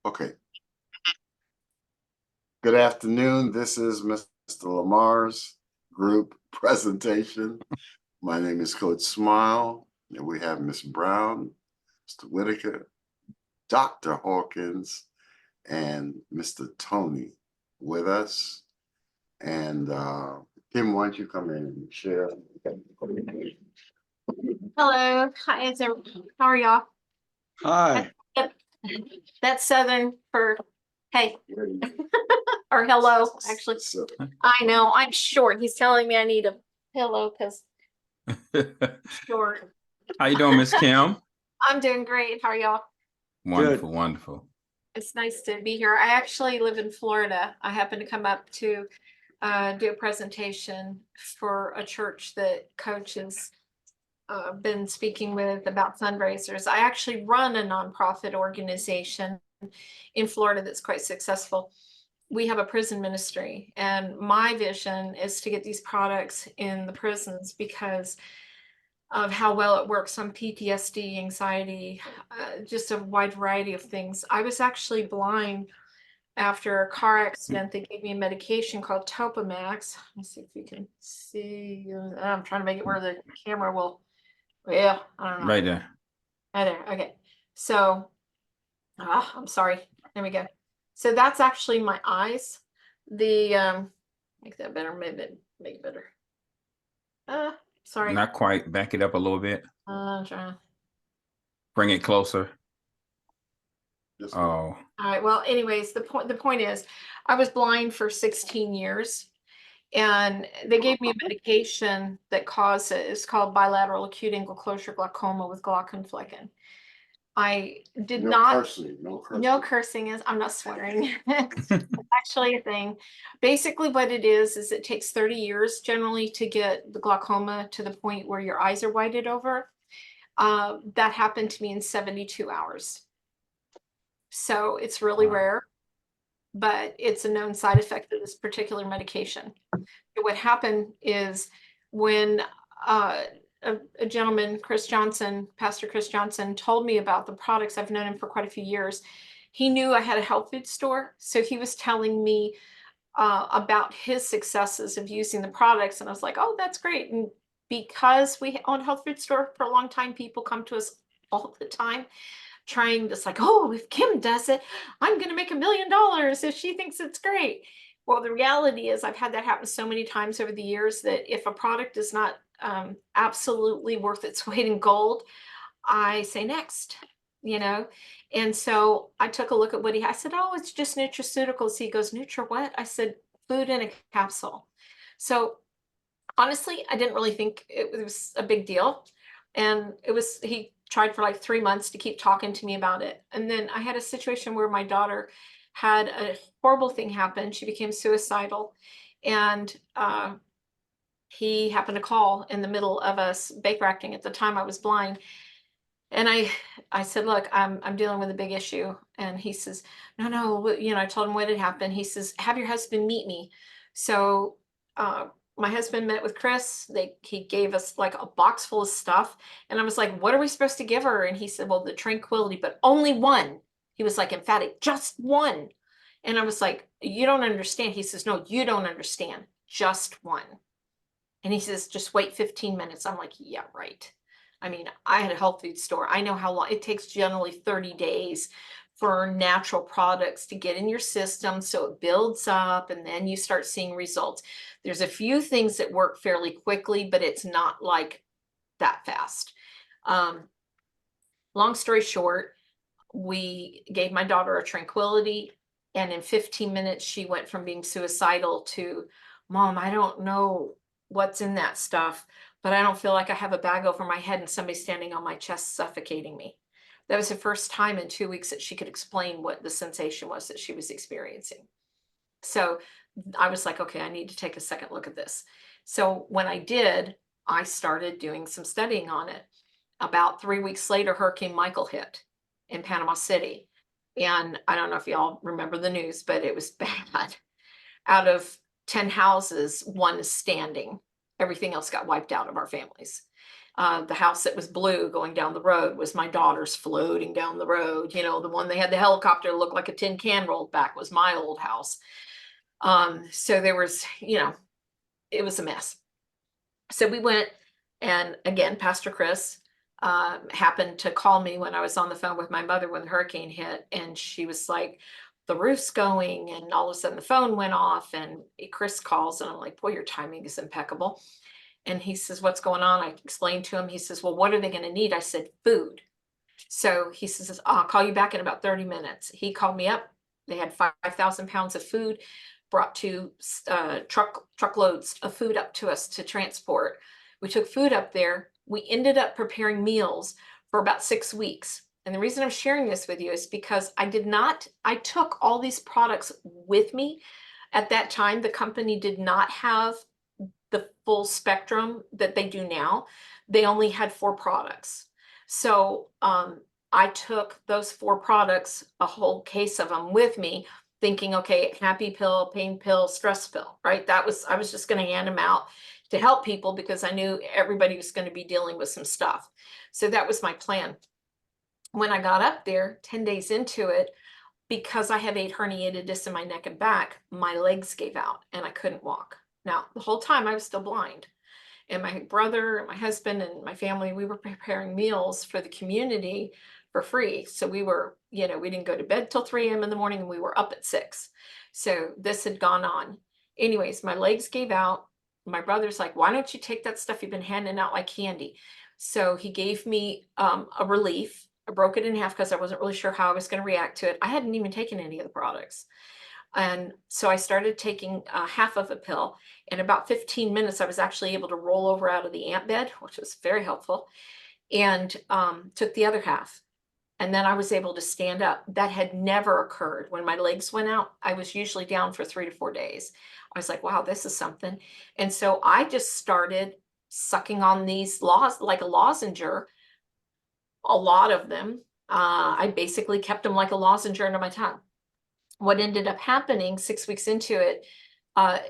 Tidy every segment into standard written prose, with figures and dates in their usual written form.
Okay. Good afternoon. This is Mr. Lamar's group presentation. My name is Coach Smile, and we have Ms. Brown, Mr. Whitaker, Dr. Hawkins, and Mr. Tony with us. And Kim, why don't you come in and share? Hello. Hi, how are y'all? Hi. That's Southern for hey or hello, actually. I know, I'm short. He's telling me I need a pillow because short. How you doing, Miss Kim? I'm doing great. How are y'all? Wonderful, Good. wonderful. It's nice to be here. I actually live in Florida. I happen to come up to do a presentation for a church that Coach has been speaking with about fundraisers. I actually run a nonprofit organization in Florida that's quite successful. We have a prison ministry, and my vision is to get these products in the prisons because of how well it works on PTSD, anxiety, just a wide variety of things. I was actually blind after a car accident. They gave me a medication called Topamax. Let me see if you can see. I'm trying to make it where the camera will. Yeah, I don't know. Right there. Right there. Okay. So, I'm sorry. There we go. So that's actually my eyes. The make that better, make it better. Sorry. Not quite. Back it up a little bit. I'm trying. Bring it closer. Oh. All right. Well, anyways, the point is, I was blind for 16 years, and they gave me a medication that it's called bilateral acute angle closure glaucoma with glauconflecken. I did not. No cursing is. I'm not swearing. It's actually a thing. Basically, what it is it takes 30 years generally to get the glaucoma to the point where your eyes are whited over. That happened to me in 72 hours. So it's really rare, but it's a known side effect of this particular medication. What happened is when a gentleman, Pastor Chris Johnson, told me about the products. I've known him for quite a few years. He knew I had a health food store, so he was telling me about his successes of using the products, and I was like, oh, that's great. And because we own a health food store for a long time, people come to us all the time trying this, like, oh, if Kim does it, I'm going to make $1 million if she thinks it's great. Well, the reality is I've had that happen so many times over the years that if a product is not absolutely worth its weight in gold, I say next, And so I took a look at what I said, oh, it's just nutraceuticals. He goes, Nutra what? I said, food in a capsule. So honestly, I didn't really think it was a big deal. And he tried for like 3 months to keep talking to me about it. And then I had a situation where my daughter had a horrible thing happen. She became suicidal. And he happened to call in the middle of us Baker acting. At the time I was blind. And I said, look, I'm dealing with a big issue. And he says, no, I told him what had happened. He says, have your husband meet me. So my husband met with Chris. He gave us like a box full of stuff. And I was like, what are we supposed to give her? And he said, well, the Tranquility, but only one. He was like emphatic, just one. And I was like, you don't understand. He says, no, you don't understand. Just one. And he says, just wait 15 minutes. I'm like, yeah, right. I mean, I had a health food store. I know how long it takes, generally 30 days for natural products to get in your system. So it builds up and then you start seeing results. There's a few things that work fairly quickly, but it's not like that fast. Long story short, we gave my daughter a Tranquility, and in 15 minutes, she went from being suicidal to, Mom, I don't know what's in that stuff, but I don't feel like I have a bag over my head and somebody standing on my chest suffocating me. That was the first time in 2 weeks that she could explain what the sensation was that she was experiencing. So I was like, okay, I need to take a second look at this. So when I did, I started doing some studying on it. About 3 weeks later, Hurricane Michael hit in Panama City. And I don't know if y'all remember the news, but it was bad. Out of 10 houses, one is standing. Everything else got wiped out of our families. The house that was blue going down the road was my daughter's floating down the road. You know, the one they had the helicopter looked like a tin can rolled back was my old house. So there was, you know, it was a mess. So we went, and again, Pastor Chris happened to call me when I was on the phone with my mother when the hurricane hit, and she was like, the roof's going, and all of a sudden the phone went off, and Chris calls, and I'm like, boy, your timing is impeccable. And he says, what's going on? I explained to him. He says, well, what are they going to need? I said, food. So he says, I'll call you back in about 30 minutes. He called me up. They had 5,000 pounds of food brought to truckloads of food up to us to transport. We took food up there. We ended up preparing meals for about 6 weeks. And the reason I'm sharing this with you is because I took all these products with me. At that time, the company did not have the full spectrum that they do now. They only had 4 products. So I took those 4 products, a whole case of them with me, thinking, okay, happy pill, pain pill, stress pill, right? I was just going to hand them out to help people because I knew everybody was going to be dealing with some stuff. So that was my plan. When I got up there, 10 days into it, because I have 8 herniated discs in my neck and back, my legs gave out and I couldn't walk. Now, the whole time I was still blind. And my brother and my husband and my family, we were preparing meals for the community for free. So we were, you know, we didn't go to bed till 3 a.m. in the morning, and we were up at 6. So this had gone on. Anyways, my legs gave out. My brother's like, why don't you take that stuff you've been handing out like candy? So he gave me a relief. I broke it in half because I wasn't really sure how I was going to react to it. I hadn't even taken any of the products. And so I started taking half of a pill. In about 15 minutes, I was actually able to roll over out of the ant bed, which was very helpful, and took the other half. And then I was able to stand up. That had never occurred. When my legs went out, I was usually down for 3 to 4 days. I was like, wow, this is something. And so I just started sucking on these like a lozenger, a lot of them. I basically kept them like a lozenge under my tongue. What ended up happening 6 weeks into it,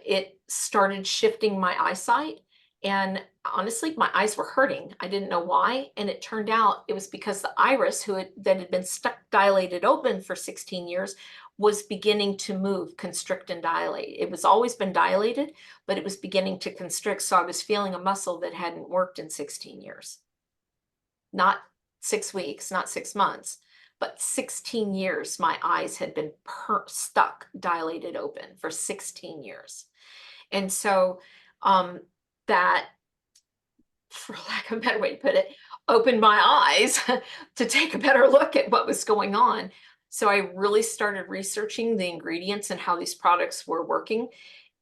it started shifting my eyesight. And honestly, my eyes were hurting. I didn't know why. And it turned out it was because the iris that had been stuck dilated open for 16 years was beginning to move, constrict and dilate. It was always been dilated, but it was beginning to constrict. So I was feeling a muscle that hadn't worked in 16 years. Not 6 weeks, not 6 months, but 16 years my eyes had been stuck, dilated open for 16 years. And so that, for lack of a better way to put it, opened my eyes to take a better look at what was going on. So I really started researching the ingredients and how these products were working.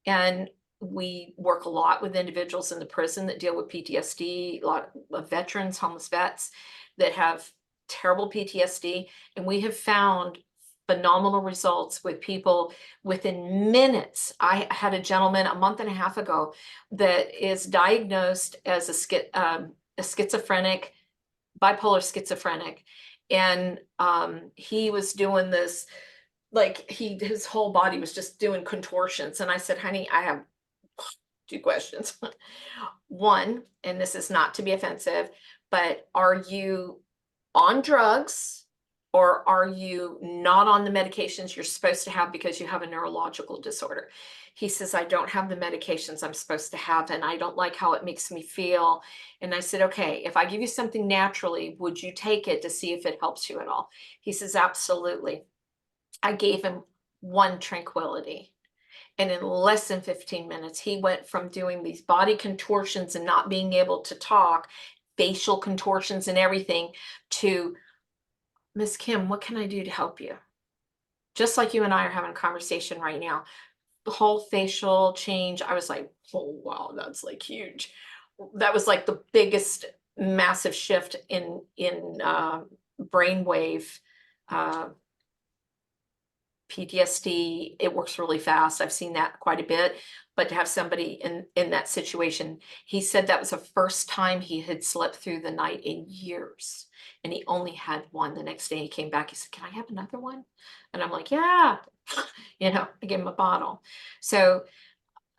And we work a lot with individuals in the prison that deal with PTSD, a lot of veterans, homeless vets that have terrible PTSD. And we have found phenomenal results with people within minutes. I had a gentleman a month and a half ago that is diagnosed as a schizophrenic, bipolar schizophrenic. And he was doing this, like his whole body was just doing contortions. And I said, honey, I have 2 questions. One, and this is not to be offensive, but are you on drugs, or are you not on the medications you're supposed to have because you have a neurological disorder? He says, I don't have the medications I'm supposed to have, and I don't like how it makes me feel. And I said, okay, if I give you something naturally, would you take it to see if it helps you at all? He says, absolutely. I gave him 1 tranquility. And in less than 15 minutes, he went from doing these body contortions and not being able to talk, facial contortions and everything, to, Miss Kim, what can I do to help you? Just like you and I are having a conversation right now. The whole facial change, I was like, oh, wow, that's like huge. That was like the biggest massive shift in brainwave PTSD. It works really fast. I've seen that quite a bit. But to have somebody in that situation, he said that was the first time he had slept through the night in years. And he only had one. The next day he came back, he said, can I have another one? And I'm like, yeah, you know, I gave him a bottle. So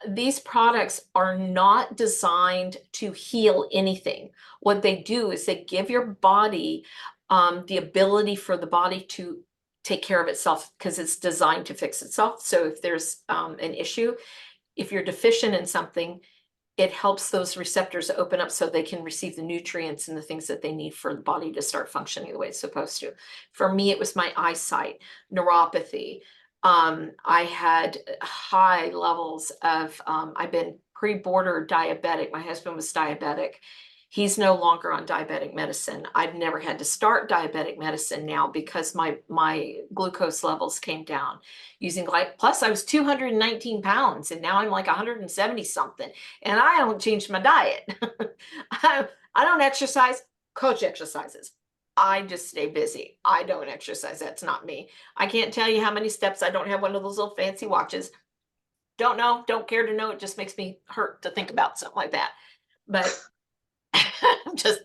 these products are not designed to heal anything. What they do is they give your body the ability for the body to take care of itself because it's designed to fix itself. So if there's an issue, if you're deficient in something, it helps those receptors open up so they can receive the nutrients and the things that they need for the body to start functioning the way it's supposed to. For me, it was my eyesight, neuropathy. I had high levels of, I've been pre-border diabetic. My husband was diabetic. He's no longer on diabetic medicine. I've never had to start diabetic medicine now because my glucose levels came down using plus I was 219 pounds and now I'm like 170 something and I don't change my diet. I don't exercise. Coach exercises. I just stay busy. I don't exercise. That's not me. I can't tell you how many steps. I don't have one of those little fancy watches. Don't know, don't care to know. It just makes me hurt to think about something like that. But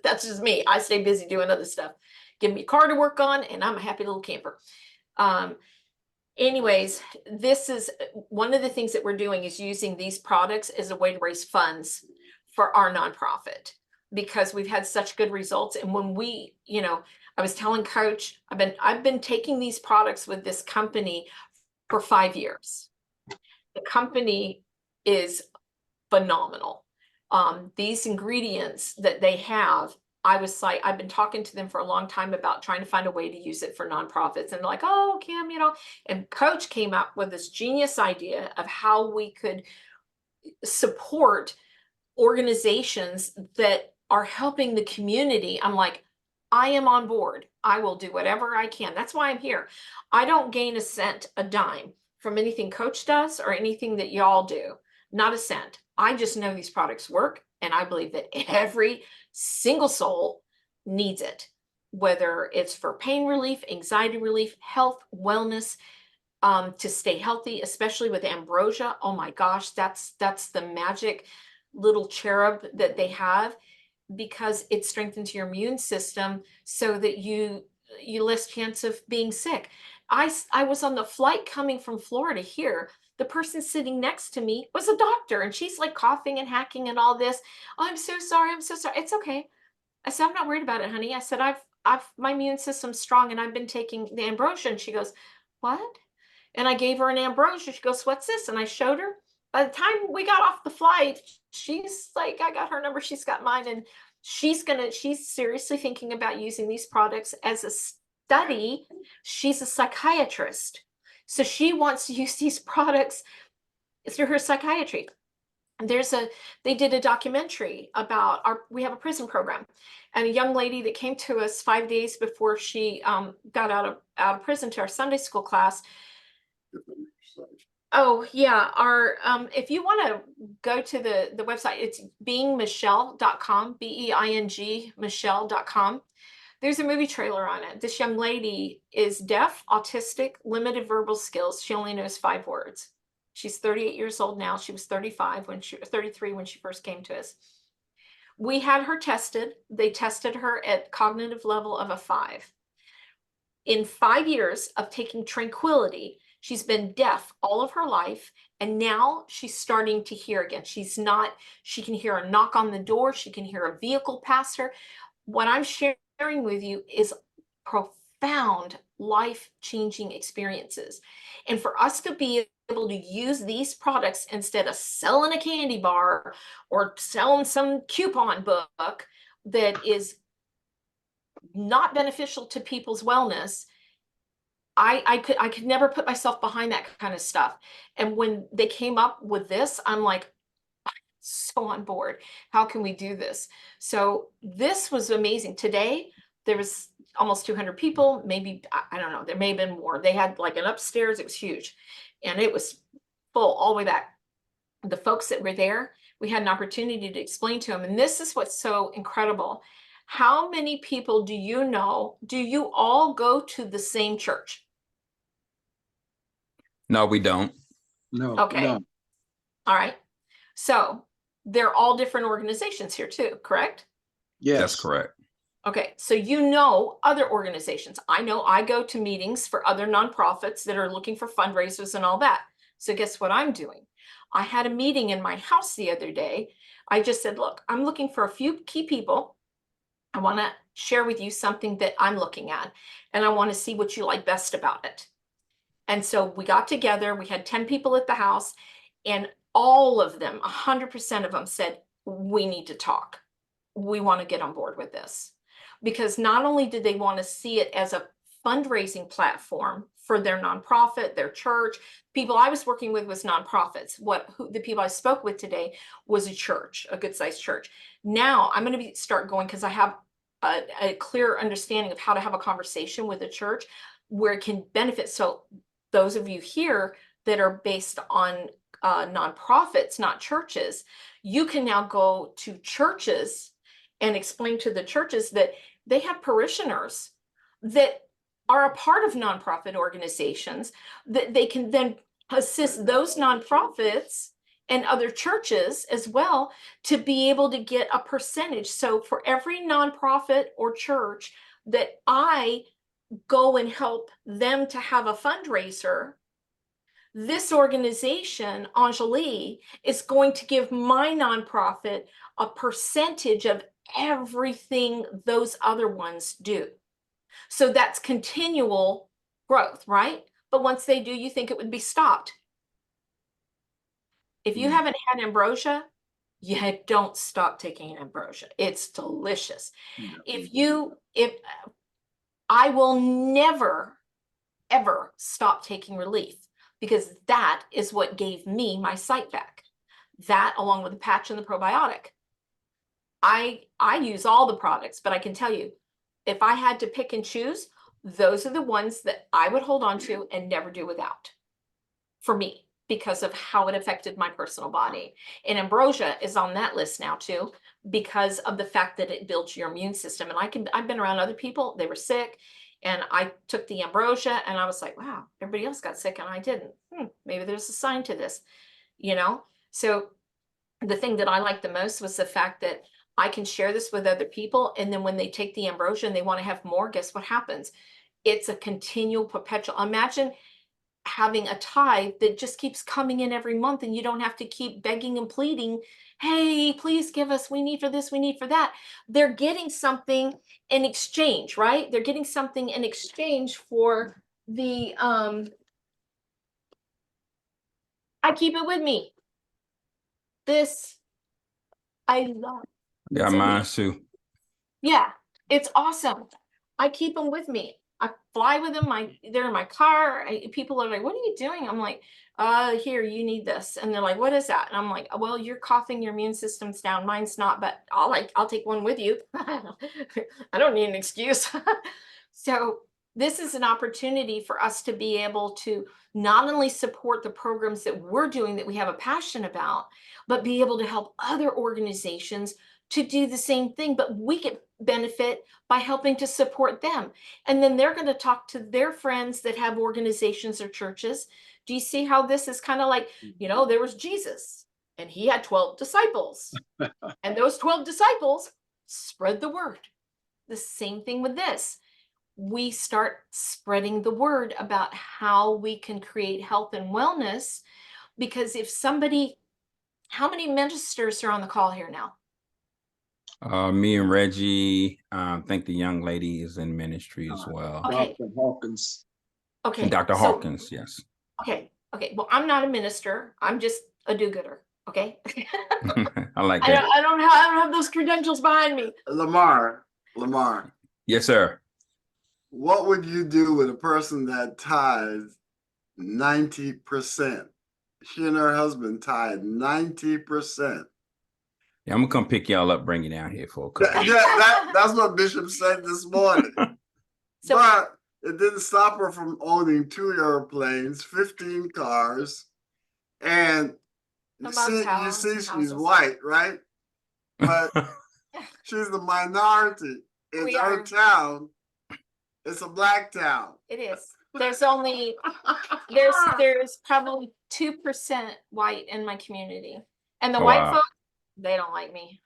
that's just me. I stay busy doing other stuff. Give me a car to work on and I'm a happy little camper. Anyways, this is one of the things that we're doing is using these products as a way to raise funds for our nonprofit because we've had such good results. And when we, I was telling Coach, I've been taking these products with this company for 5 years. The company is phenomenal. These ingredients that they have, I was like, I've been talking to them for a long time about trying to find a way to use it for nonprofits. And like, oh, Kim, and Coach came up with this genius idea of how we could support organizations that are helping the community. I'm like, I am on board. I will do whatever I can. That's why I'm here. I don't gain a cent, a dime from anything Coach does or anything that y'all do. Not a cent. I just know these products work. And I believe that every single soul needs it, whether it's for pain relief, anxiety relief, health, wellness, to stay healthy, especially with ambrosia. Oh my gosh, that's the magic little cherub that they have because it strengthens your immune system so that you less chance of being sick. I was on the flight coming from Florida here. The person sitting next to me was a doctor and she's like coughing and hacking and all this. Oh, I'm so sorry. I'm so sorry. It's okay. I said, I'm not worried about it, honey. I said, my immune system's strong and I've been taking the ambrosia. And she goes, what? And I gave her an ambrosia. She goes, what's this? And I showed her. By the time we got off the flight, she's like, I got her number. She's got mine. And she's seriously thinking about using these products as a study. She's a psychiatrist. So she wants to use these products through her psychiatry. They did a documentary about we have a prison program and a young lady that came to us 5 days before she got out of prison to our Sunday school class. Oh yeah, if you want to go to the website, it's beingmichelle.com, BEING Michelle.com. There's a movie trailer on it. This young lady is deaf, autistic, limited verbal skills. She only knows 5 words. She's 38 years old now. She was 33 when she first came to us. We had her tested. They tested her at cognitive level of a 5. In 5 years of taking Tranquility, she's been deaf all of her life. And now she's starting to hear again. She can hear a knock on the door. She can hear a vehicle pass her. What I'm sharing with you is profound life-changing experiences. And for us to be able to use these products instead of selling a candy bar or selling some coupon book that is not beneficial to people's wellness, I could never put myself behind that kind of stuff. And when they came up with this, I'm like, so on board. How can we do this? So this was amazing. Today, there was almost 200 people, maybe, I don't know, there may have been more. They had like an upstairs, it was huge. And it was full all the way back. The folks that were there, we had an opportunity to explain to them. And this is what's so incredible. How many people do you know? Do you all go to the same church? No, we don't. No. Okay. No. All right. So they're all different organizations here too, correct? Yes. That's correct. Okay, so you know other organizations. I know I go to meetings for other nonprofits that are looking for fundraisers and all that. So guess what I'm doing? I had a meeting in my house the other day. I just said, look, I'm looking for a few key people. I want to share with you something that I'm looking at, and I want to see what you like best about it. And so we got together, we had 10 people at the house, and all of them, 100% of them said, we need to talk. We want to get on board with this. Because not only did they want to see it as a fundraising platform for their nonprofit, their church, people I was working with was nonprofits. The people I spoke with today was a church, a good sized church. Now I'm going to start going, because I have a clear understanding of how to have a conversation with a church where it can benefit. So those of you here that are based on nonprofits, not churches, you can now go to churches and explain to the churches that they have parishioners that are a part of nonprofit organizations, that they can then assist those nonprofits and other churches as well to be able to get a percentage. So for every nonprofit or church that I go and help them to have a fundraiser, this organization, Anjali, is going to give my nonprofit a percentage of everything those other ones do. So that's continual growth, right? But once they do, you think it would be stopped. If you haven't had ambrosia, you don't stop taking ambrosia. It's delicious. If I will never, ever stop taking relief, because that is what gave me my sight back. That, along with the patch and the probiotic. I use all the products, but I can tell you, if I had to pick and choose, those are the ones that I would hold on to and never do without, for me, because of how it affected my personal body. And ambrosia is on that list now too, because of the fact that it builds your immune system. And I've been around other people, they were sick, and I took the ambrosia and I was like, wow, everybody else got sick and I didn't. Maybe there's a sign to this, you know? So the thing that I liked the most was the fact that I can share this with other people. And then when they take the ambrosia and they want to have more, guess what happens? It's a continual, perpetual. Imagine having a tithe that just keeps coming in every month, and you don't have to keep begging and pleading, hey, please give us, we need for this, we need for that. They're getting something in exchange, right? They're getting something in exchange for the I keep it with me. This I love. Yeah, mine too. Yeah, it's awesome. I keep them with me. I fly with them. They're in my car. People are like, what are you doing? I'm like, here, you need this. And they're like, what is that? And I'm like, well, you're coughing, your immune system's down. Mine's not, but I'll take one with you. I don't need an excuse. So this is an opportunity for us to be able to not only support the programs that we're doing that we have a passion about, but be able to help other organizations to do the same thing. But we get benefit by helping to support them. And then they're going to talk to their friends that have organizations or churches. Do you see how this is kind of like, there was Jesus and he had 12 disciples and those 12 disciples spread the word. The same thing with this. We start spreading the word about how we can create health and wellness, because how many ministers are on the call here now? Me and Reggie, I think the young lady is in ministry as well. Okay. Dr. Hawkins. Okay. And Dr. Hawkins, yes. Okay. Well, I'm not a minister. I'm just a do-gooder. Okay. I like that. I don't have those credentials behind me. Lamar, Yes, sir. what would you do with a person that tithes 90%? She and her husband tithe 90%. Yeah, I'm gonna come pick y'all up, bring you down here for a couple. That's what Bishop said this morning. So, but it didn't stop her from owning 2 airplanes, 15 cars, and you see she's white, right? But she's the minority. In her town, it's a black town. it is. There's probably 2% white in my community. And the white folks, they don't like me.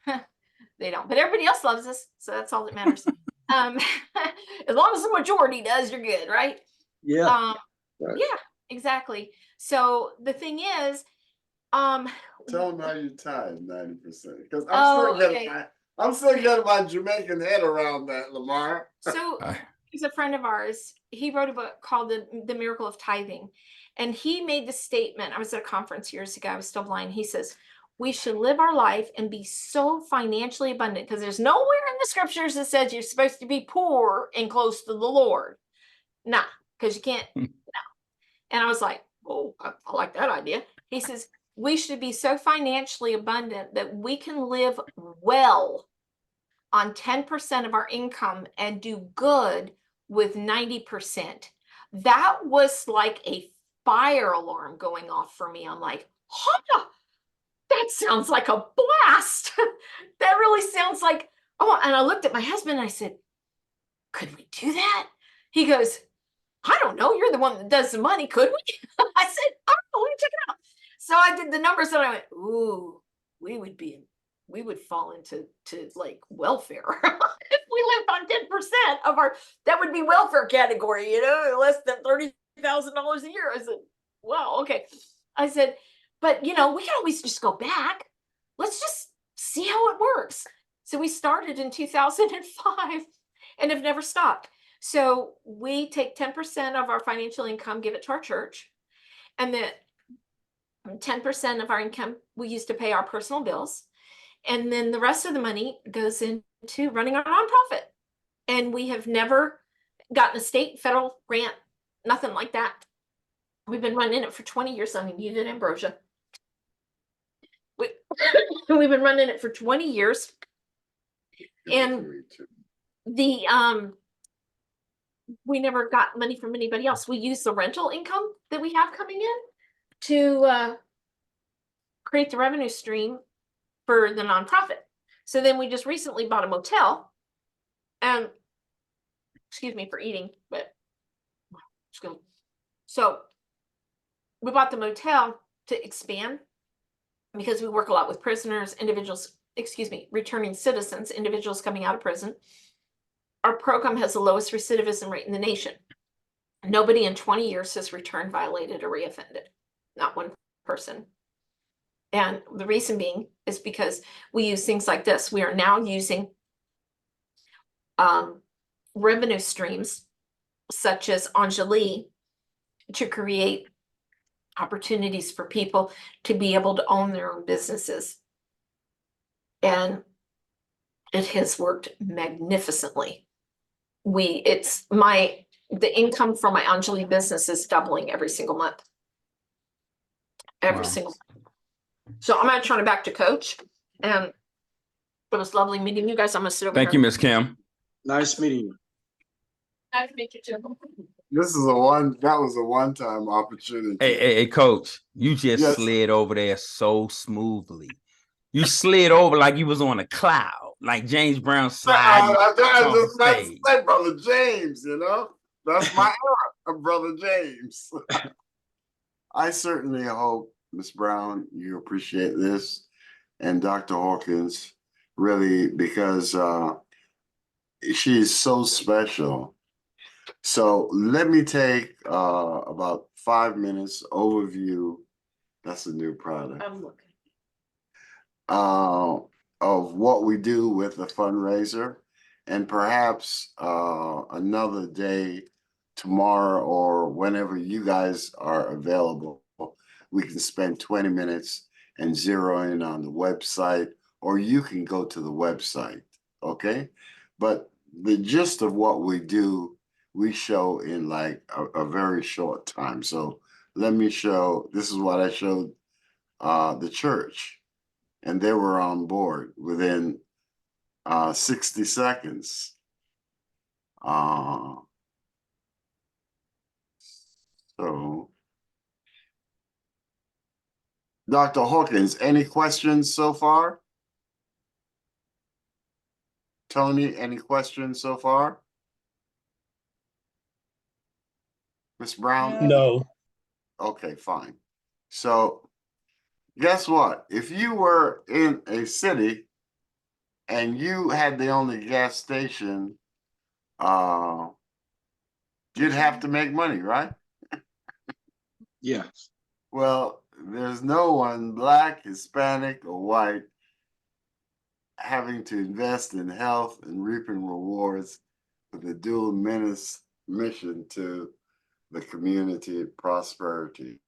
They don't. But everybody else loves us, so that's all that matters. As long as the majority does, you're good, right? Yeah. Right. Yeah, exactly. So the thing is, Tell them how you tied 90%. Because Okay. I'm still getting my Jamaican head around that, Lamar. So I- he's a friend of ours. He wrote a book called The Miracle of Tithing. And he made the statement. I was at a conference years ago. I was still blind. He says, we should live our life and be so financially abundant, because there's nowhere in the scriptures that says you're supposed to be poor and close to the Lord. Nah, because you can't. No. And I was like, oh, I like that idea. He says, we should be so financially abundant that we can live well on 10% of our income and do good with 90%. That was like a fire alarm going off for me. I'm like, huh, that sounds like a blast. That really sounds like, oh, and I looked at my husband and I said, could we do that? He goes, I don't know. You're the one that does the money. Could we? I said, oh, let me check it out. So I did the numbers and I went, ooh, we would fall into like welfare. If we lived on 10% of our, that would be welfare category, less than $30,000 a year. I said, wow, okay. I said, but we can always just go back. Let's just see how it works. So we started in 2005 and have never stopped. So we take 10% of our financial income, give it to our church, and then 10% of our income we use to pay our personal bills. And then the rest of the money goes into running our nonprofit. And we have never gotten a state, federal grant, nothing like that. We've been running it for 20 years. I mean, you did ambrosia. We've been running it for 20 years. And we never got money from anybody else. We use the rental income that we have coming in to create the revenue stream for the nonprofit. So then we just recently bought a motel, and excuse me for eating, but so we bought the motel to expand because we work a lot with prisoners, returning citizens, individuals coming out of prison. Our program has the lowest recidivism rate in the nation. Nobody in 20 years has returned, violated, or reoffended. Not one person. And the reason being is because we use things like this. We are now using revenue streams such as Anjali to create opportunities for people to be able to own their own businesses. And it has worked magnificently. The income from my Anjali business is doubling every single month. Every single month. So I'm going to turn it back to Coach. And it was lovely meeting you guys. I'm going to sit over here. Thank you, Miss Kim. Nice meeting you. Nice to meet you too. That was a one-time opportunity. Hey, Coach, you just Yes. slid over there so smoothly. You slid over like you was on a cloud, like James Brown sliding. That's Brother James, That's my era of Brother James. I certainly hope, Miss Brown, you appreciate this, and Dr. Hawkins, really, because she is so special. So let me take about 5 minutes overview. That's a new product. I'm looking. Of what we do with the fundraiser, and perhaps another day, tomorrow or whenever you guys are available, we can spend 20 minutes and zero in on the website, or you can go to the website, okay? But the gist of what we do, we show in like a very short time. So let me show, this is what I showed the church, and they were on board within 60 seconds. So, Dr. Hawkins, any questions so far? Tony, any questions so far? Miss Brown? No. Okay, fine. So, guess what? If you were in a city and you had the only gas station, you'd have to make money, right? Yeah. Well, there's no one, black, Hispanic, or white, having to invest in health and reaping rewards with a dual mission to the community prosperity.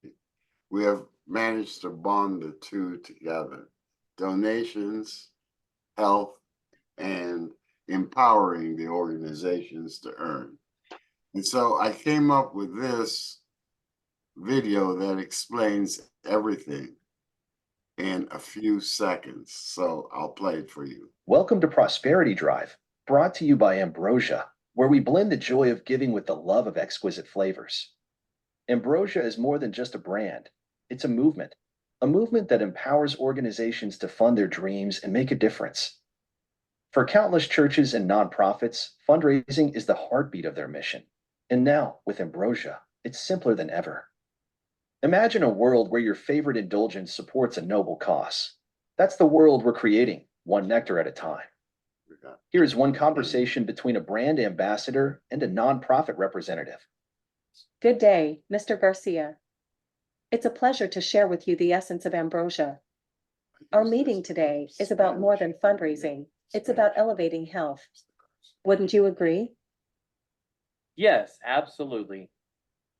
We have managed to bond the two together: donations, health, and empowering the organizations to earn. And so I came up with this video that explains everything in a few seconds. So I'll play it for you. Welcome to Prosperity Drive, brought to you by Ambrosia, where we blend the joy of giving with the love of exquisite flavors. Ambrosia is more than just a brand. It's a movement that empowers organizations to fund their dreams and make a difference. For countless churches and nonprofits, fundraising is the heartbeat of their mission. And now, with Ambrosia, it's simpler than ever. Imagine a world where your favorite indulgence supports a noble cause. That's the world we're creating, one nectar at a time. Here's one conversation between a brand ambassador and a nonprofit representative. Good day, Mr. Garcia. It's a pleasure to share with you the essence of Ambrosia. Our meeting today is about more than fundraising. It's about elevating health. Wouldn't you agree? Yes, absolutely.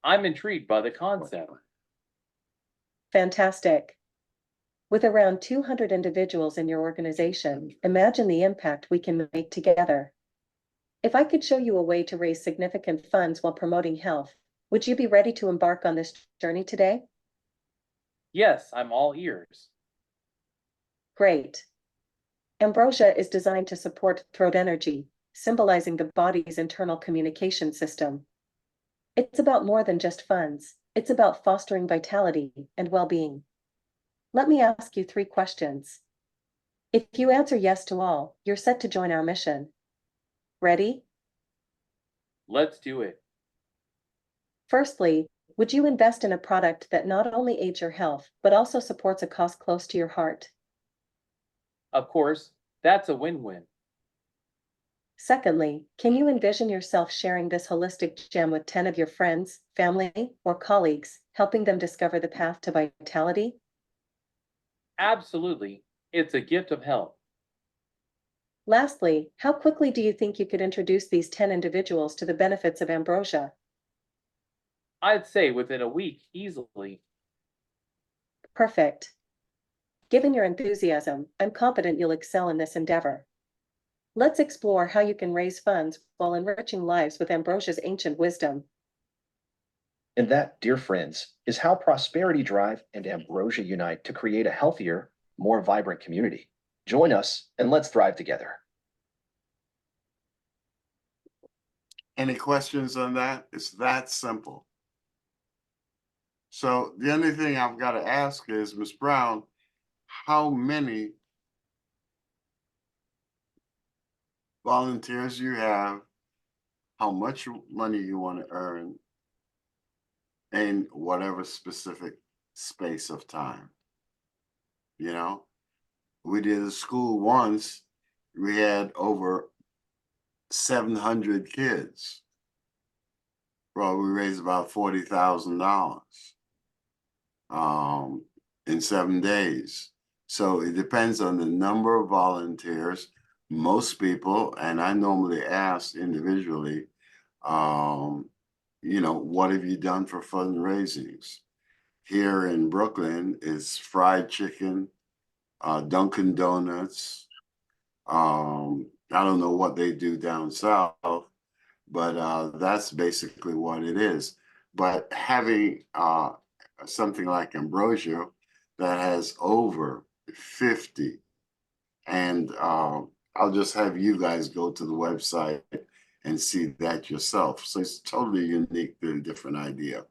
I'm intrigued by the concept. Fantastic. With around 200 individuals in your organization, imagine the impact we can make together. If I could show you a way to raise significant funds while promoting health, would you be ready to embark on this journey today? Yes, I'm all ears. Great. Ambrosia is designed to support throat energy, symbolizing the body's internal communication system. It's about more than just funds. It's about fostering vitality and well-being. Let me ask you 3 questions. If you answer yes to all, you're set to join our mission. Ready? Let's do it. Firstly, would you invest in a product that not only aids your health, but also supports a cause close to your heart? Of course, that's a win-win. Secondly, can you envision yourself sharing this holistic gem with 10 of your friends, family, or colleagues, helping them discover the path to vitality? Absolutely. It's a gift of health. Lastly, how quickly do you think you could introduce these 10 individuals to the benefits of Ambrosia? I'd say within a week, easily. Perfect. Given your enthusiasm, I'm confident you'll excel in this endeavor. Let's explore how you can raise funds while enriching lives with Ambrosia's ancient wisdom. And that, dear friends, is how Prosperity Drive and Ambrosia unite to create a healthier, more vibrant community. Join us and let's thrive together. Any questions on that? It's that simple. So the only thing I've got to ask is, Ms. Brown, how many volunteers you have, how much money you want to earn, in whatever specific space of time. You know, we did a school once, we had over 700 kids. Well, we raised about $40,000 in 7 days. So it depends on the number of volunteers. Most people, and I normally ask individually, you know, what have you done for fundraisings? Here in Brooklyn is fried chicken, Dunkin' Donuts. I don't know what they do down south, but that's basically what it is. But having something like Ambrosia that has over 50, and I'll just have you guys go to the website and see that yourself. So it's totally unique, very different idea.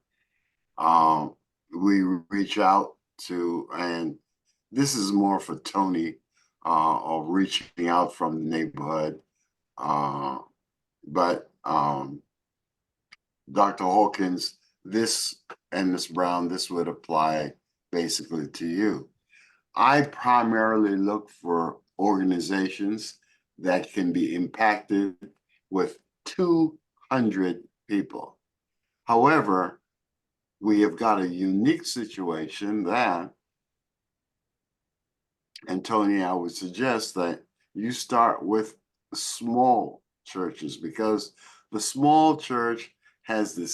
We reach out to, and this is more for Tony, of reaching out from the neighborhood. But Dr. Hawkins, this, and Ms. Brown, this would apply basically to you. I primarily look for organizations that can be impacted with 200 people. However, we have got a unique situation that, and Tony, I would suggest that you start with small churches, because the small church has the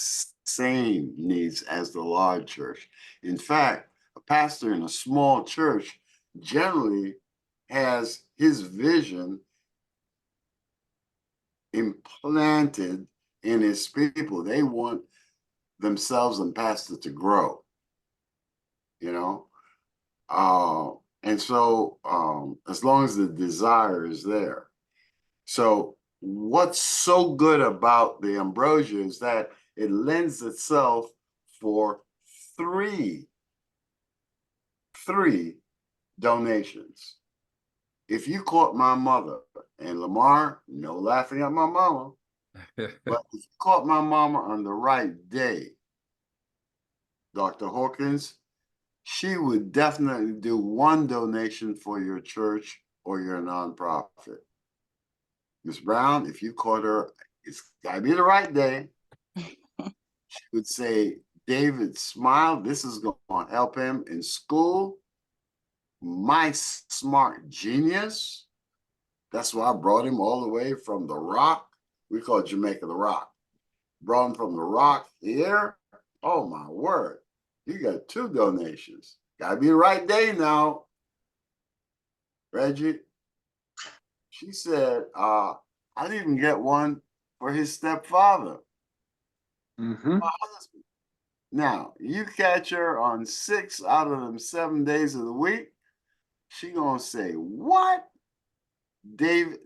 same needs as the large church. In fact, a pastor in a small church generally has his vision implanted in his people. They want themselves and pastor to grow, you know. And so as long as the desire is there. So what's so good about the ambrosia is that it lends itself for three donations. If you caught my mother, and Lamar, no laughing at my mama, but if you caught my mama on the right day, Dr. Hawkins, she would definitely do one donation for your church or your nonprofit. Miss Brown, if you caught her, it's gotta be the right day. She would say, David, smile. This is going to help him in school. My smart genius. That's why I brought him all the way from the Rock. We call Jamaica the Rock. Brought him from the Rock here. Oh my word. You got 2 donations. Gotta be the right day now. Reggie. She said, I didn't even get one for his stepfather. Mm-hmm. My husband. Now, you catch her on 6 out of them 7 days of the week, she gonna say, what? David,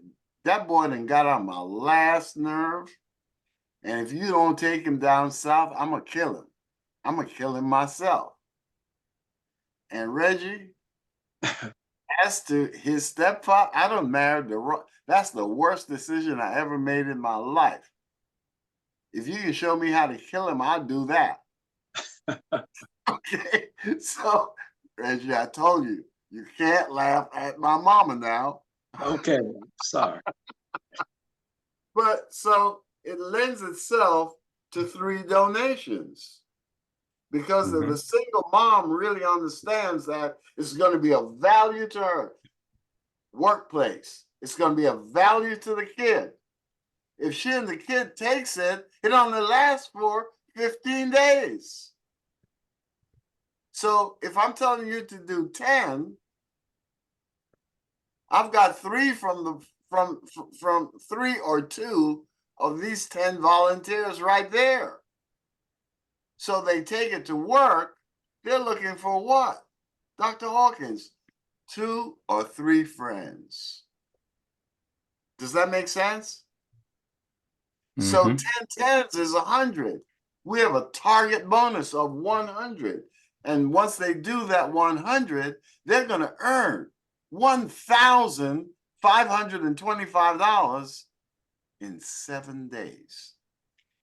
that boy done got on my last nerve. And if you don't take him down south, I'm gonna kill him. I'm gonna kill him myself. And Reggie, as to his stepfather, I done married that's the worst decision I ever made in my life. If you can show me how to kill him, I'll do that. Okay, so Reggie, I told you, you can't laugh at my mama now. Okay, sorry. But so it lends itself to 3 donations, because if a single mom really understands that it's going to be of value to her workplace, it's going to be of value to the kid. If she and the kid takes it, it only lasts for 15 days. So if I'm telling you to do 10, I've got 3 from 3 or 2 of these 10 volunteers right there. So they take it to work. They're looking for what? Dr. Hawkins, 2 or 3 friends. Does that make sense? So 10 tens is 100. We have a target bonus of 100. And once they do that 100, they're going to earn $1,525 in 7 days.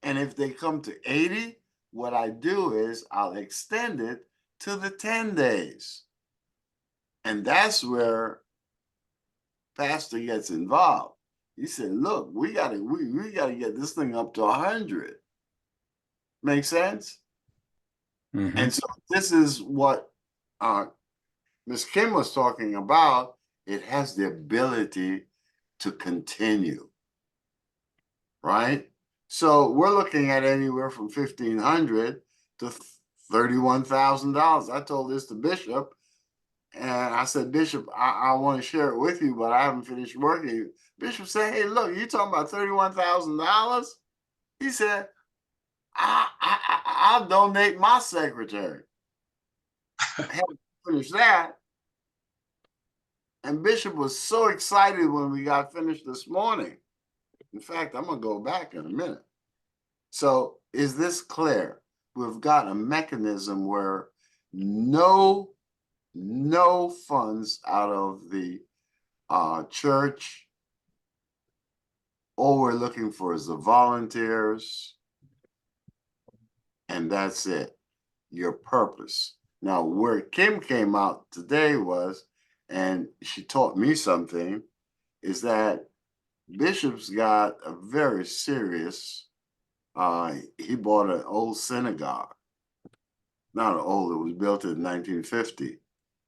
And if they come to 80, what I do is I'll extend it to the 10 days. And that's where Pastor gets involved. He said, look, we gotta get this thing up to 100. Make sense? And so this is what Ms. Kim was talking about. It has the ability to continue, right? So we're looking at anywhere from $1,500 to $31,000. I told this to Bishop, and I said, Bishop, I want to share it with you, but I haven't finished working. Bishop said, hey, look, you talking about $31,000? He said, I'll donate my secretary. I had to finish that. And Bishop was so excited when we got finished this morning. In fact, I'm going to go back in a minute. So is this clear? We've got a mechanism where no funds out of the church. All we're looking for is the volunteers. And that's it. Your purpose. Now, where Kim came out today was, and she taught me something, is that Bishop's got a very serious, he bought an old synagogue. not old, it was built in 1950,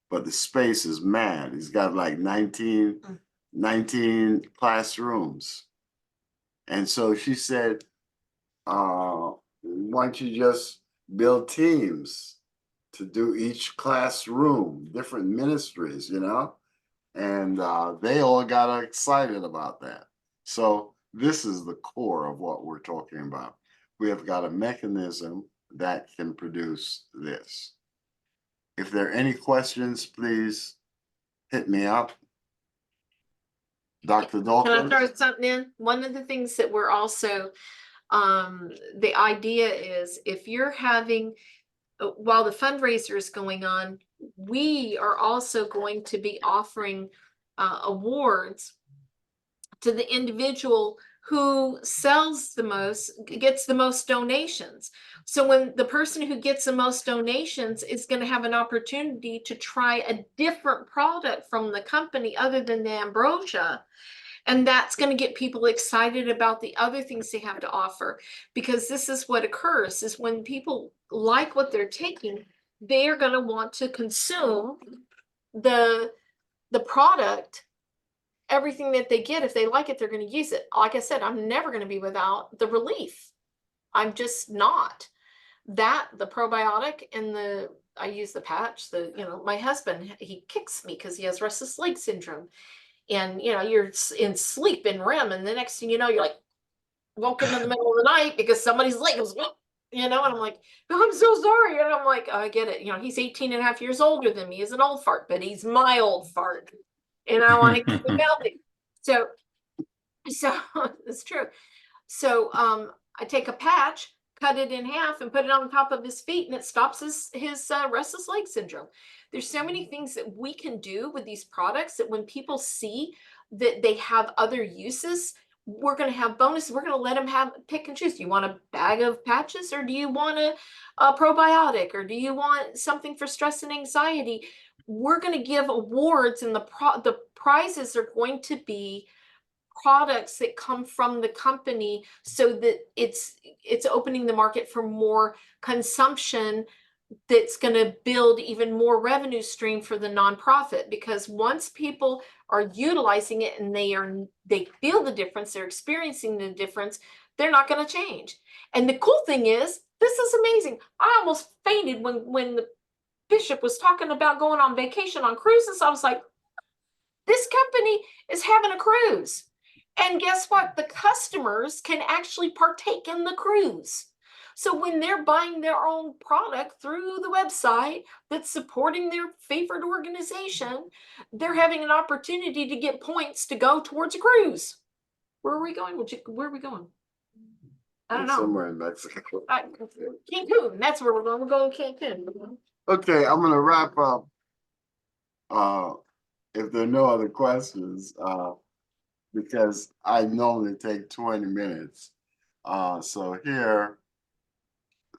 but the space is mad. He's got like 19 classrooms. And so she said, why don't you just build teams to do each classroom, different ministries, you know? And they all got excited about that. So this is the core of what we're talking about. We have got a mechanism that can produce this. If there are any questions, please hit me up. Dr. Can I Dawkins? throw something in? One of the things that we're also, the idea is if you're having, while the fundraiser is going on, we are also going to be offering awards to the individual who sells the most, gets the most donations. So when the person who gets the most donations is going to have an opportunity to try a different product from the company other than the ambrosia. And that's going to get people excited about the other things they have to offer, because this is what occurs is when people like what they're taking, they're going to want to consume the product, everything that they get. If they like it, they're going to use it. Like I said, I'm never going to be without the relief. I'm just not. That, the probiotic, and I use the patch, my husband, he kicks me because he has restless leg syndrome. And you're in sleep in REM, and the next thing you know, you're like woken in the middle of the night because somebody's leg was, and I'm like, oh, I'm so sorry. And I'm like, I get it. He's 18 and a half years older than me. He's an old fart, but he's my old fart. And I want to keep him healthy. So it's true. So I take a patch, cut it in half, and put it on top of his feet, and it stops his restless leg syndrome. There's so many things that we can do with these products that when people see that they have other uses, we're going to have bonuses. We're going to let them pick and choose. Do you want a bag of patches, or do you want a probiotic, or do you want something for stress and anxiety? We're going to give awards, and the prizes are going to be products that come from the company, so that it's opening the market for more consumption, that's going to build even more revenue stream for the nonprofit. Because once people are utilizing it and they feel the difference, they're experiencing the difference, they're not going to change. And the cool thing is, this is amazing. I almost fainted when the bishop was talking about going on vacation on cruises. I was like, this company is having a cruise. And guess what? The customers can actually partake in the cruise. So when they're buying their own product through the website that's supporting their favorite organization, they're having an opportunity to get points to go towards a cruise. Where are we going? Where are we going? I don't know. Somewhere in Mexico. Cancun. That's where we're going. We're going to Cancun. Okay, I'm gonna wrap up. If there are no other questions, because I normally take 20 minutes. So here,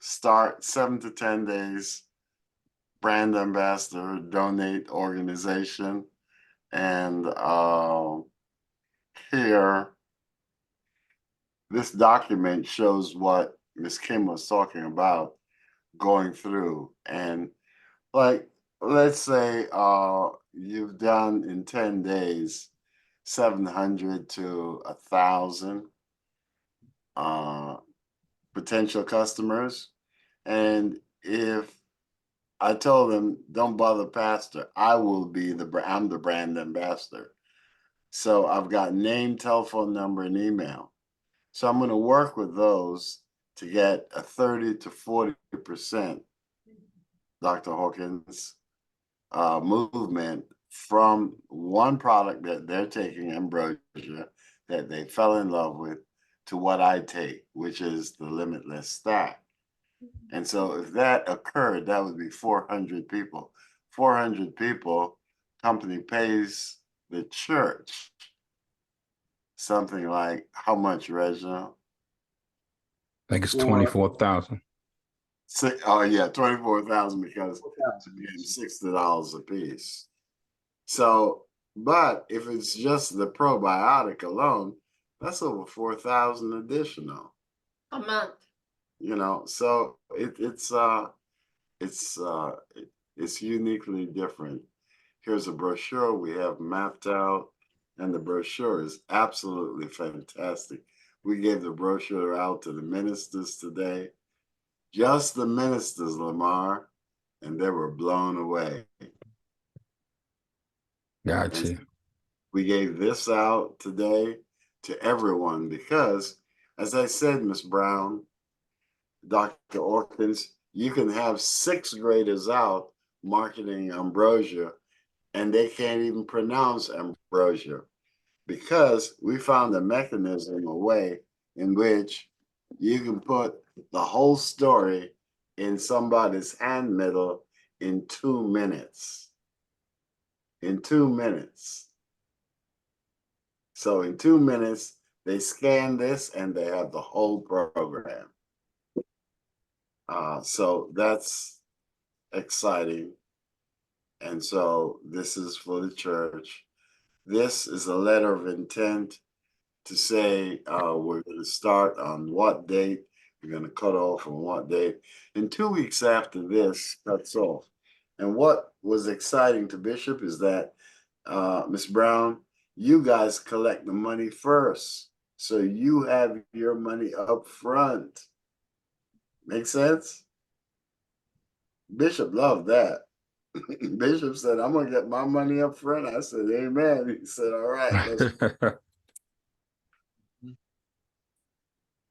start 7 to 10 days, brand ambassador, donate organization. And here, this document shows what Ms. Kim was talking about going through. And like, let's say you've done in 10 days 700 to 1,000 potential customers. And if I told them, don't bother pastor, I'm the brand ambassador. So I've got name, telephone number, and email. So I'm going to work with those to get a 30 to 40%, Dr. Hawkins, movement from one product that they're taking, ambrosia, that they fell in love with, to what I take, which is the limitless stack. And so if that occurred, that would be 400 people. 400 people, company pays the church something like how much, Reginald? I think it's 24,000. Oh yeah, 24,000, because it's $60 a piece. So, but if it's just the probiotic alone, that's over 4,000 additional A month. So it's it's it's uniquely different. Here's a brochure we have mapped out, and the brochure is absolutely fantastic. We gave the brochure out to the ministers today, just the ministers, Lamar, and they were blown away. Gotcha. And we gave this out today to everyone because, as I said, Miss Brown, Dr. Orkins, you can have sixth graders out marketing ambrosia and they can't even pronounce ambrosia because we found a mechanism, a way in which you can put the whole story in somebody's hand middle in 2 minutes. In 2 minutes. So in 2 minutes, they scan this and they have the whole program. So that's exciting. And so this is for the church. This is a letter of intent to say we're going to start on what date, we're going to cut off on what date. And 2 weeks after this cuts off. And what was exciting to Bishop is that, Ms. Brown, you guys collect the money first. So you have your money up front. Make sense? Bishop loved that. Bishop said, I'm going to get my money up front. I said, amen. He said, all right.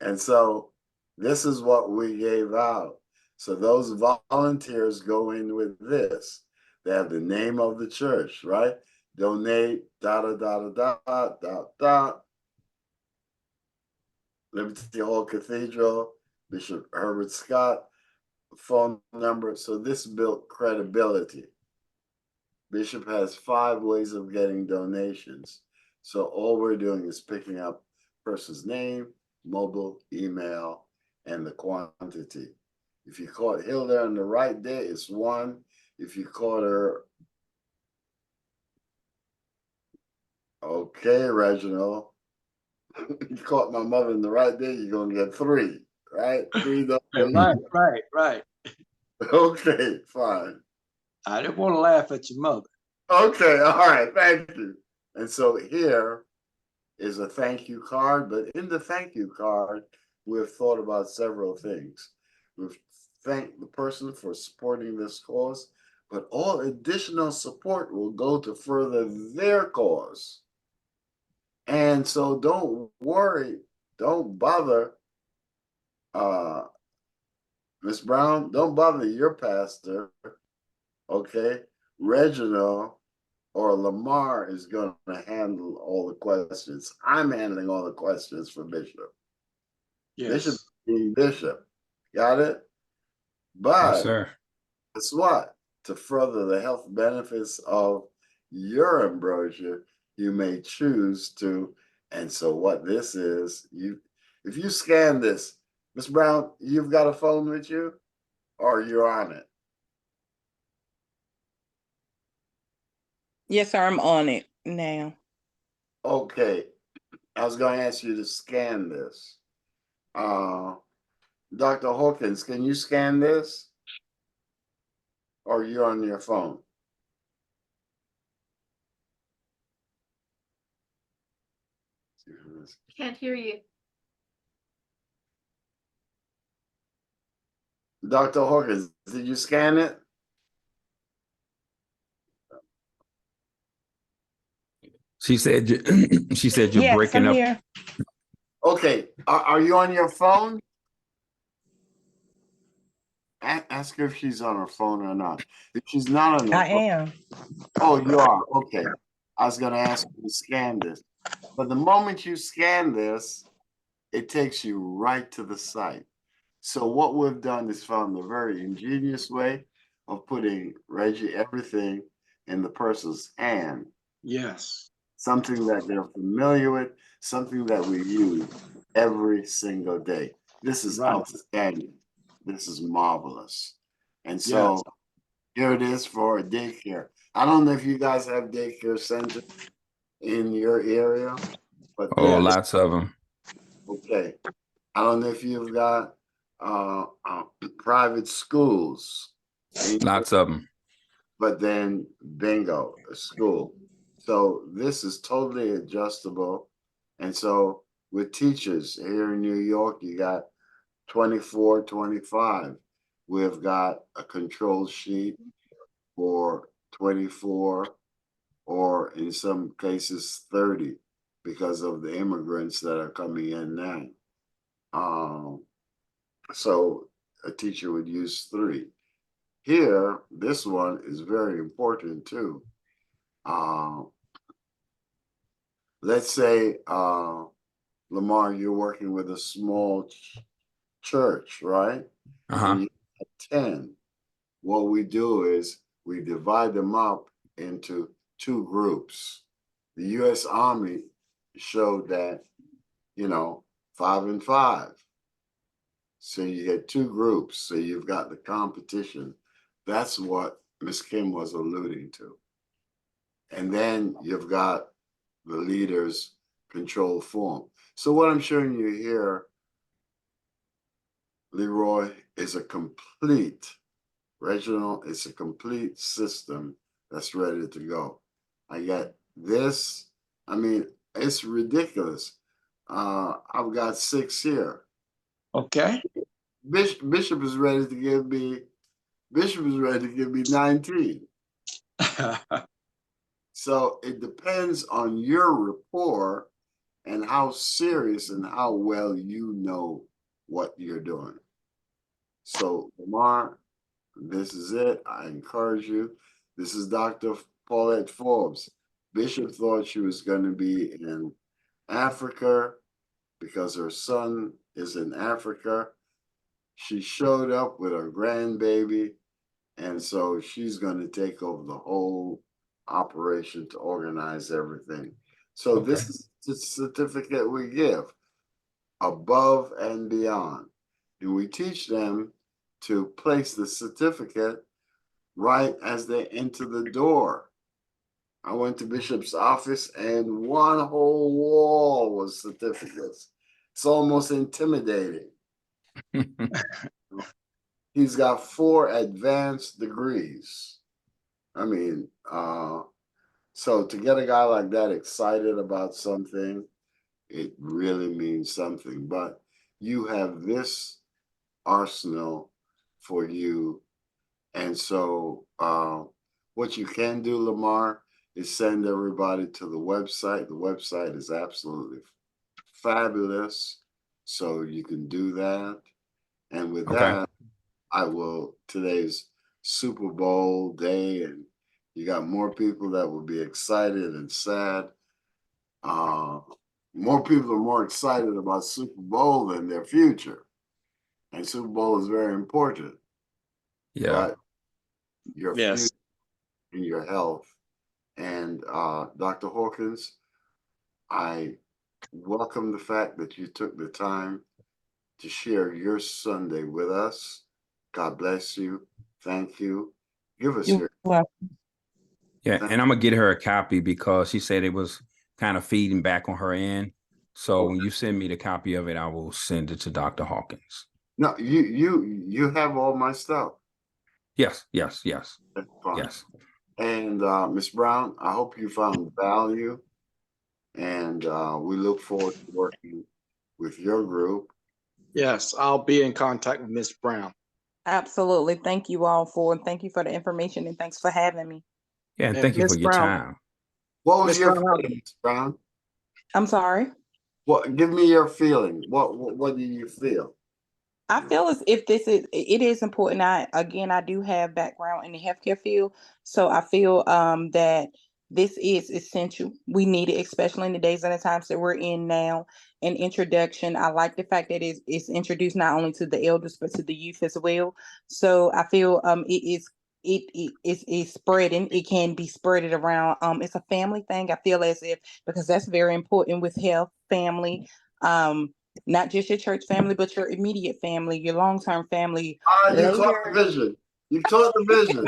And so this is what we gave out. So those volunteers go in with this. They have the name of the church, right? Donate, dot. Liberty Hall Cathedral, Bishop Herbert Scott, phone number. So this built credibility. Bishop has 5 ways of getting donations. So all we're doing is picking up person's name, mobile, email, and the quantity. If you caught Hilda on the right day, it's 1. If you caught her, okay, Reginald, you caught my mother in the right day, you're going to get 3, right? 3 Right. Okay, fine. I didn't want to laugh at your mother. Okay, all right, thank you. And so here is a thank you card, but in the thank you card, we've thought about several things. We've thanked the person for supporting this cause, but all additional support will go to further their cause. And so don't worry, don't bother, Miss Brown, don't bother your pastor, okay? Reginald or Lamar is going to handle all the questions. I'm handling all the questions for Bishop. Yes. Bishop being Bishop. Got it? Yes, But sir. guess what? To further the health benefits of your ambrosia, you may choose to. And so what this is, if you scan this, Miss Brown, you've got a phone with you or you're on it? Yes, sir. I'm on it now. Okay. I was going to ask you to scan this. Dr. Hawkins, can you scan this? Or are you on your phone? Can't hear you. Dr. Hawkins, did you scan it? She said she said you're Yes, breaking I'm up. here. Okay, are you on your phone? Ask her if she's on her phone or not. If she's not on her I phone, am. oh, you are. Okay. I was going to ask you to scan this. But the moment you scan this, it takes you right to the site. So what we've done is found a very ingenious way of putting Reggie everything in the person's hand. Yes. Something that they're familiar with, something that we use every single day. This is Right. outstanding. This is marvelous. And Yes. so here it is for a daycare. I don't know if you guys have daycare centers in your area, but Oh, this, lots of them. okay. I don't know if you've got private schools. Lots of them. But then bingo, a school. So this is totally adjustable. And so with teachers here in New York, you got 24, 25. We've got a control sheet for 24, or in some cases 30, because of the immigrants that are coming in now. So a teacher would use 3. Here, this one is very important too. Let's say, Lamar, you're working with a small church, right? Uh-huh. And you have 10. What we do is we divide them up into 2 groups. The U.S. Army showed that, 5 and 5. So you get 2 groups. So you've got the competition. That's what Miss Kim was alluding to. And then you've got the leaders control form. So what I'm showing you here, Leroy, is a complete, Reginald, it's a complete system that's ready to go. I got this. I mean, it's ridiculous. I've got 6 here. Okay. Bishop is ready to give me 19. So it depends on your rapport and how serious and how well you know what you're doing. So Lamar, this is it. I encourage you. This is Dr. Paulette Forbes. Bishop thought she was going to be in Africa because her son is in Africa. She showed up with her grandbaby, and so she's going to take over the whole operation to organize everything. So Okay. this is the certificate we give, above and beyond. And we teach them to place the certificate right as they enter the door. I went to Bishop's office and one whole wall was certificates. It's almost intimidating. He's got 4 advanced degrees. I mean, so to get a guy like that excited about something, it really means something. But you have this arsenal for you. And so what you can do, Lamar, is send everybody to the website. The website is absolutely fabulous. So you can do that. And with that, today's Super Bowl day, and you got more people that will be excited and sad. More people are more excited about Super Bowl than their future. And Super Bowl is very important. Yeah. But your Yes. future and your health. And Dr. Hawkins, I welcome the fact that you took the time to share your Sunday with us. God bless you. Thank you. Give us You're your welcome. Yeah. And I'm gonna get her a copy because she said it was kind of feeding back on her end. So when you send me the copy of it, I will send it to Dr. Hawkins. No, you have all my stuff. Yes. That's fine. Yes. And Ms. Brown, I hope you found value. And we look forward to working with your group. Yes, I'll be in contact with Miss Brown. Absolutely. Thank you all thank you for the information and thanks for having me. Yeah, and And thank you for Ms. your Brown. time. What was Ms. your Brown, feeling, Ms. Brown? I'm sorry. What? Give me your feeling. What do you feel? I feel as if it is important. I do have background in the healthcare field, so I feel that this is essential. We need it, especially in the days and the times that we're in now. An introduction. I like the fact that it's introduced not only to the elders but to the youth as well. So I feel it is spreading. It can be spreaded around. It's a family thing. I feel as if because that's very important with health, family. Not just your church family, but your immediate family, your long-term family. You caught the vision. You caught the vision.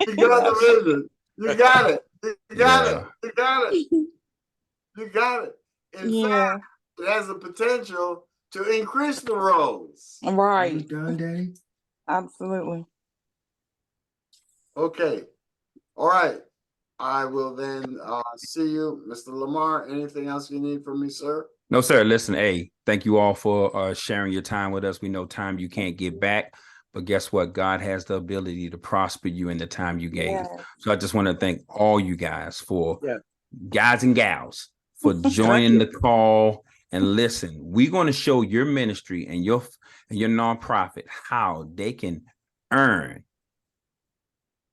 You got the vision. You got it. You got it. You got it. You got it. In Yeah. fact, it has the potential to increase the roles. Right. Done, Daddy? Absolutely. Okay, all right. I will then see you, Mr. Lamar. Anything else you need from me, sir? No, sir. Listen, hey, thank you all for sharing your time with us. We know time you can't get back, but guess what? God has the ability to prosper you in the time you gave. Yeah. So I just want to thank all you guys for Yeah. guys and gals for joining the call. And listen, we're going to show your ministry and your nonprofit how they can earn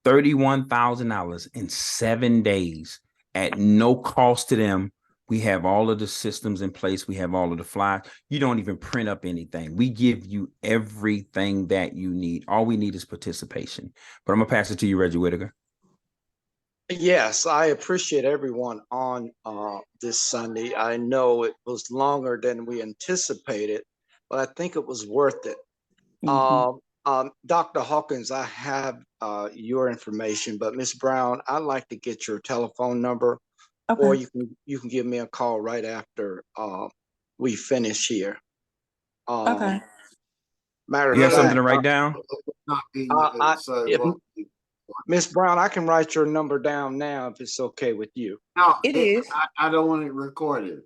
$31,000 in 7 days at no cost to them. We have all of the systems in place. We have all of the flyers. You don't even print up anything. We give you everything that you need. All we need is participation. But I'm going to pass it to you, Reggie Whitaker. Yes, I appreciate everyone on this Sunday. I know it was longer than we anticipated, but I think it was worth it. Dr. Hawkins, I have your information, but Ms. Brown, I'd like to get your telephone number, or Okay. you can give me a call right after we finish here. Okay. Matter You of have something fact, to write down? if Ms. Brown, I can write your number down now if it's okay with you. No, It is. I don't want it recorded.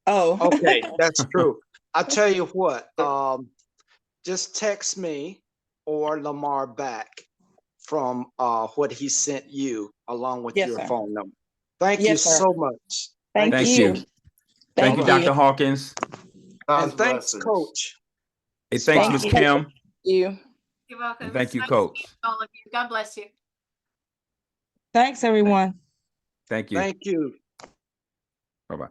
Oh. Okay, that's true. I tell you what, just text me or Lamar back from what he sent you along with Yes, your sir. phone number. Thank you Yes, sir. so much. Thank Thank you. you. Thank you, Dr. Hawkins. God's And thanks, blessings. Coach. Hey, thanks, Thank Miss you. Kim. You. You're welcome. And thank It's you, nice Coach. meeting all of you. God bless you. Thanks, everyone. Thank you. Thank you. Bye-bye.